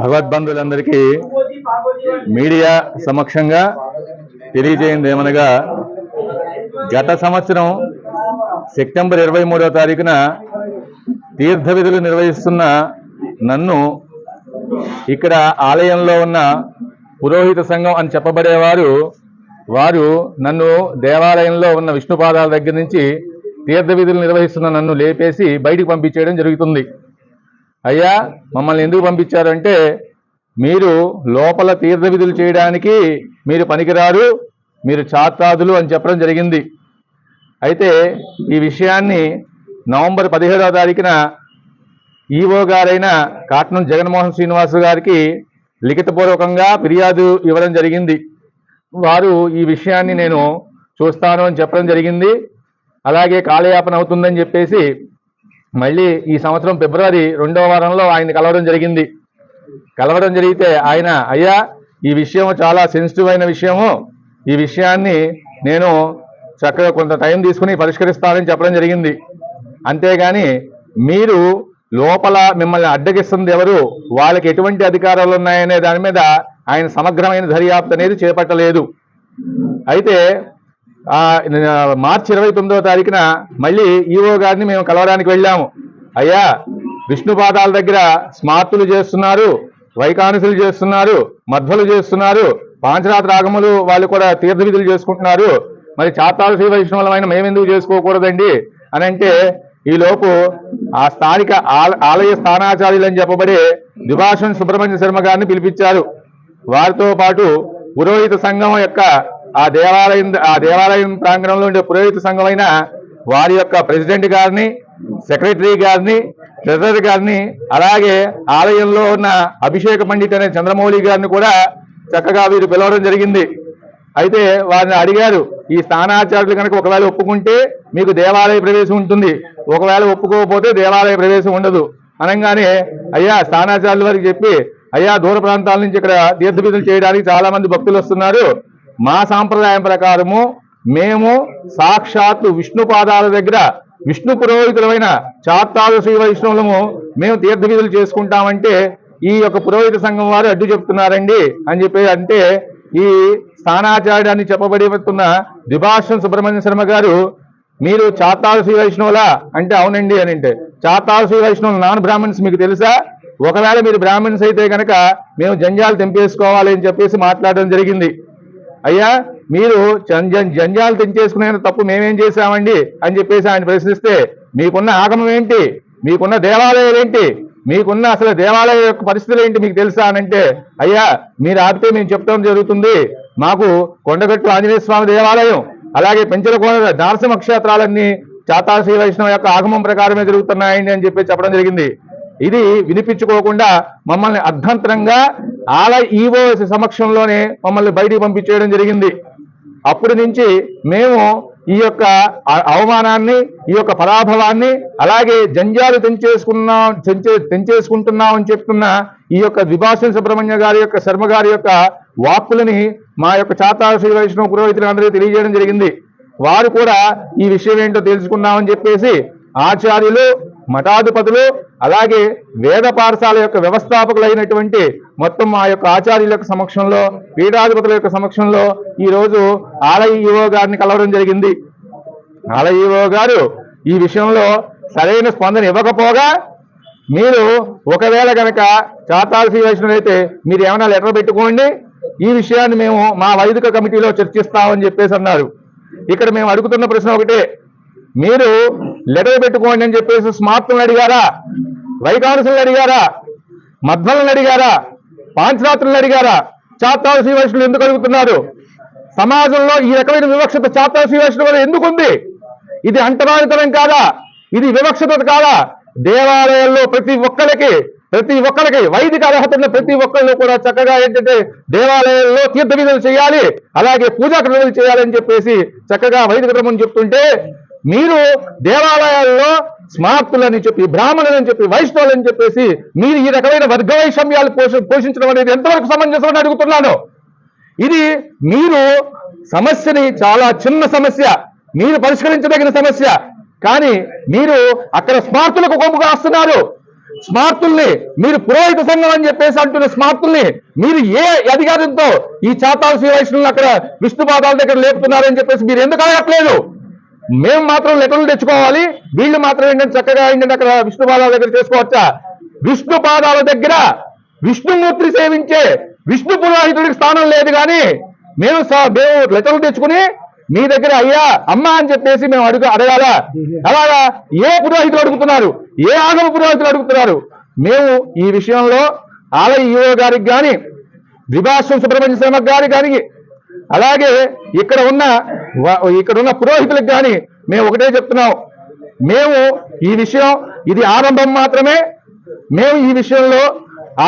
భగవద్బంధులందరికీ media సమక్షంగా తెలియజేయండి ఏమనగా, గత సంవత్సరం సెప్టెంబర్ 23వ తారీఖున తీర్థ విధులు నిర్వహిస్తున్న నన్ను ఇక్కడ ఆలయంలో ఉన్న పురోహిత సంఘం అని వారు నన్ను దేవాలయంలో ఉన్న విష్ణుపాదాల దగ్గర నుంచి తీర్థ విధులు నిర్వహిస్తున్న నన్ను లేపేసి బయటికి పంపించేయడం జరుగుతుంది. అయ్యా, మమ్మల్ని ఎందుకు పంపించారంటే, మీరు లోపల తీర్థ విధులు చేయడానికి మీరు పనికిరారు, మీరు చాత్తాదులు అని చెప్పడం జరిగింది. అయితే ఈ విషయాన్ని నవంబర్ 17వ తారీఖున ఈఓ గారైన కాట్నం జగన్మోహన్ శ్రీనివాసు గారికి లిఖితపూర్వకంగా ఫిర్యాదు ఇవ్వడం జరిగింది. వారు ఈ విషయాన్ని నేను చూస్తాను అని చెప్పడం జరిగింది. అలాగే కాలయాపన అవుతుందని చెప్పేసి మళ్ళీ ఈ సంవత్సరం ఫిబ్రవరి 2వ వారంలో ఆయన కలవడం జరిగితే ఆయన, అయ్యా, ఈ విషయం చాలా సెన్సిటివ్ అయిన విషయము, ఈ విషయాన్ని నేను చక్కగా కొంత టైం తీసుకుని పరిష్కరిస్తానని చెప్పడం జరిగింది. అంతేగాని మీరు లోపల మిమ్మల్ని అడ్డగిస్తుంది ఎవరు, వాళ్ళకి ఎటువంటి అధికారాలు ఉన్నాయనే దాని మీద ఆయన సమగ్రమైన దర్యాప్తు అనేది చేపట్టలేదు. అయితే మార్చి 29వ తారీఖున మళ్ళీ ఈఓ గారిని మేము కలవడానికి వెళ్ళాము. అయ్యా, విష్ణుపాదాల దగ్గర స్మార్తులు చేస్తున్నారు, వైకానసులు చేస్తున్నారు, మధ్వలు చేస్తున్నారు, పాంచరాత్ర ఆగములు వాళ్ళు కూడా తీర్థ విధులు చేసుకుంటున్నారు, మరి చాతాల శ్రీ వైష్ణవులమైన మేమెందుకు చేసుకోకూడదండి అని అంటే, ఈలోపు ఆ స్థానిక ఆలయ స్థానాచార్యులు అని చెప్పబడే ద్విభాషన్ సుబ్రహ్మణ్య శర్మ గారిని పిలిపించారు. వారితో పాటు పురోహిత సంఘం యొక్క ఆ దేవాలయం ప్రాంగణంలో ఉండే పురోహిత సంఘమైన వారి యొక్క ప్రెసిడెంట్ గారిని, సెక్రటరీ గారిని, ట్రెజరర్ గారిని, అలాగే ఆలయంలో ఉన్న అభిషేక పండిట్ అనే చంద్రమౌళి గారిని కూడా చక్కగా వీరు పిలవడం జరిగింది. అయితే వారిని అడిగారు, ఈ స్థానాచార్యులు కనుక ఒకవేళ ఒప్పుకుంటే మీకు దేవాలయ ప్రవేశం ఉంటుంది, ఒకవేళ ఒప్పుకోకపోతే దేవాలయ ప్రవేశం ఉండదు అనగానే, అయ్యా, స్థానాచార్యుల వారికి చెప్పి, అయ్యా, దూర ప్రాంతాల నుంచి ఇక్కడ తీర్థ విధులు చేయడానికి చాలా మంది భక్తులు వస్తున్నారు, మా సాంప్రదాయం ప్రకారము మేము సాక్షాత్తు విష్ణు పాదాల దగ్గర విష్ణు పురోహితులమైన చాత్తాలు శ్రీ వైష్ణవులము మేము తీర్థ విధులు చేసుకుంటామంటే ఈ యొక్క పురోహిత సంఘం వారు అడ్డు చెప్తున్నారండి అని చెప్పి అంటే, ఈ స్థానాచార్యాన్ని చెప్పబడుతున్న ద్విభాషన్ సుబ్రహ్మణ్య శర్మ గారు, మీరు చాత్తాలు శ్రీ వైష్ణవులా అంటే అవునండి అని అంటే, చాత్తాలు శ్రీ వైష్ణవులు నాన్ బ్రాహ్మణ్స్ మీకు తెలుసా, ఒకవేళ మీరు బ్రాహ్మణ్స్ అయితే కనుక మేము జంజాలు తెంపేసుకోవాలి అని చెప్పేసి మాట్లాడడం జరిగింది. అయ్యా, మీరు జంజాలు తెంచేసుకునే తప్పు మేమేం చేశామండి అని చెప్పేసి ఆయన ప్రశ్నిస్తే, మీకున్న ఆగమం ఏంటి, మీకున్న దేవాలయాలు ఏంటి, మీకున్న అసలు దేవాలయం యొక్క పరిస్థితులు ఏంటి మీకు తెలుసా అనంటే, అయ్యా, మీరు ఆపితే మేము చెప్తాం జరుగుతుంది, మాకు కొండగట్టు ఆంజనేయ స్వామి దేవాలయం, అలాగే పెంచలకోన నరసింహ క్షేత్రాలన్నీ చాతాల శ్రీ వైష్ణవ యొక్క ఆగమం ప్రకారమే జరుగుతున్నాయండి అని చెప్పి చెప్పడం జరిగింది. ఇది వినిపించుకోకుండా మమ్మల్ని అర్ధంతరంగా ఆలయ ఈవో సమక్షంలోనే మమ్మల్ని బయటికి పంపించేయడం జరిగింది. అప్పటి నుంచి మేము ఈ యొక్క అవమానాన్ని, ఈ యొక్క పరాభవాన్ని, అలాగే జంజాలు తెంచేసుకుంటున్నాం అని చెప్తున్న ఈ యొక్క ద్విభాషన్ సుబ్రహ్మణ్య గారి యొక్క శర్మ గారి యొక్క వాక్కులని మా యొక్క చాతాల శ్రీ వైష్ణవ పురోహితులందరికీ తెలియజేయడం జరిగింది. వారు కూడా ఈ విషయం ఏంటో తెలుసుకుందామని చెప్పేసి ఆచార్యులు, మఠాధిపతులు, అలాగే వేద పాఠశాల యొక్క వ్యవస్థాపకులైనటువంటి మొత్తం ఆ యొక్క ఆచార్యుల యొక్క సమక్షంలో, పీఠాధిపతుల యొక్క సమక్షంలో ఈరోజు ఆలయ ఈవో గారిని కలవడం జరిగింది. ఆలయ ఈవో గారు ఈ విషయంలో సరైన స్పందన ఇవ్వకపోగా, మీరు ఒకవేళ కనుక చాతాల శ్రీ వైష్ణవులు అయితే మీరు ఏమైనా లెటర్ పెట్టుకోండి, ఈ విషయాన్ని మేము మా వైదిక కమిటీలో చర్చిస్తామని చెప్పేసి అన్నారు. ఇక్కడ మేము అడుగుతున్న ప్రశ్న ఒకటే, మీరు లెటర్ పెట్టుకోండి అని చెప్పేసి స్మార్తులను అడిగారా, వైకానసులను అడిగారా, మధ్వలను అడిగారా, పాంచరాత్రులను అడిగారా? చాత్తాల శ్రీ వైష్ణవులు ఎందుకు అడుగుతున్నారు? సమాజంలో ఈ రకమైన వివక్షత చాత్తాల శ్రీ వైష్ణవులు ఎందుకు ఉంది? ఇది అంటరానితనం కాదా? ఇది వివక్షత కాదా? దేవాలయాల్లో ప్రతి ఒక్కరికి వైదిక అర్హత ఉన్న ప్రతి ఒక్కళ్ళు కూడా చక్కగా ఏంటంటే దేవాలయాల్లో తీర్థ విధులు చేయాలి, అలాగే పూజా క్రమాలు చేయాలని చెప్పేసి చక్కగా వైదిక క్రమం చెప్తుంటే, మీరు దేవాలయాల్లో స్మార్తులని చెప్పి, బ్రాహ్మణులని చెప్పి, వైష్ణవులని చెప్పేసి మీరు ఈ రకమైన వర్గ వైషమ్యాలు పోషించడం అనేది ఎంతవరకు సమంజసం అని అడుగుతున్నాను. ఇది మీరు సమస్యని, చాలా చిన్న సమస్య, మీరు పరిష్కరించదగిన సమస్య, కానీ మీరు అక్కడ స్మార్తులకు కొమ్ము కాస్తున్నారు. స్మార్తుల్ని, మీరు పురోహిత సంఘం అని చెప్పేసి అంటున్న స్మార్తుల్ని మీరు ఏ అధికారంతో ఈ చాతాల శ్రీ వైష్ణవులు అక్కడ విష్ణు పాదాల దగ్గర లేపుతున్నారని చెప్పేసి మీరు ఎందుకు అడగట్లేదు? మేము మాత్రం లెటర్లు తెచ్చుకోవాలి, వీళ్ళు మాత్రం ఏంటంటే చక్కగా ఏంటంటే అక్కడ విష్ణు పాదాల దగ్గర చేసుకోవచ్చా? విష్ణు పాదాల దగ్గర విష్ణుమూర్తి సేవించే విష్ణు పురోహితుడికి స్థానం లేదు. కానీ మేము లెటర్లు తెచ్చుకుని మీ దగ్గర అయ్యా అమ్మ అని చెప్పేసి మేము అడగాలా? అలాగా ఏ పురోహితులు అడుగుతున్నారు? ఏ ఆగమ పురోహితులు అడుగుతున్నారు? మేము ఈ విషయంలో ఆలయ ఈఓ గారికి కానీ, ద్విభాష్యం సుబ్రహ్మణ్య శర్మ గారికి కానీ, అలాగే ఇక్కడ ఉన్న పురోహితులకు కానీ మేము ఒకటే చెప్తున్నాం, మేము ఈ విషయం ఇది ఆరంభం మాత్రమే. మేము ఈ విషయంలో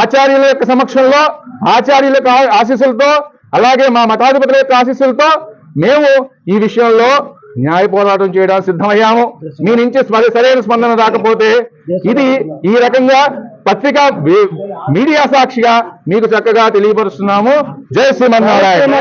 ఆచార్యుల యొక్క సమక్షంలో, ఆచార్యుల యొక్క ఆశీస్సులతో, అలాగే మా మఠాధిపతుల యొక్క ఆశీస్సులతో మేము ఈ విషయంలో న్యాయ పోరాటం చేయడానికి సిద్ధమయ్యాము. మీ నుంచి సరైన స్పందన రాకపోతే ఇది ఈ రకంగా పత్రికా మీడియా సాక్షిగా మీకు చక్కగా తెలియపరుస్తున్నాము. జై శ్రీమన్నారాయణ.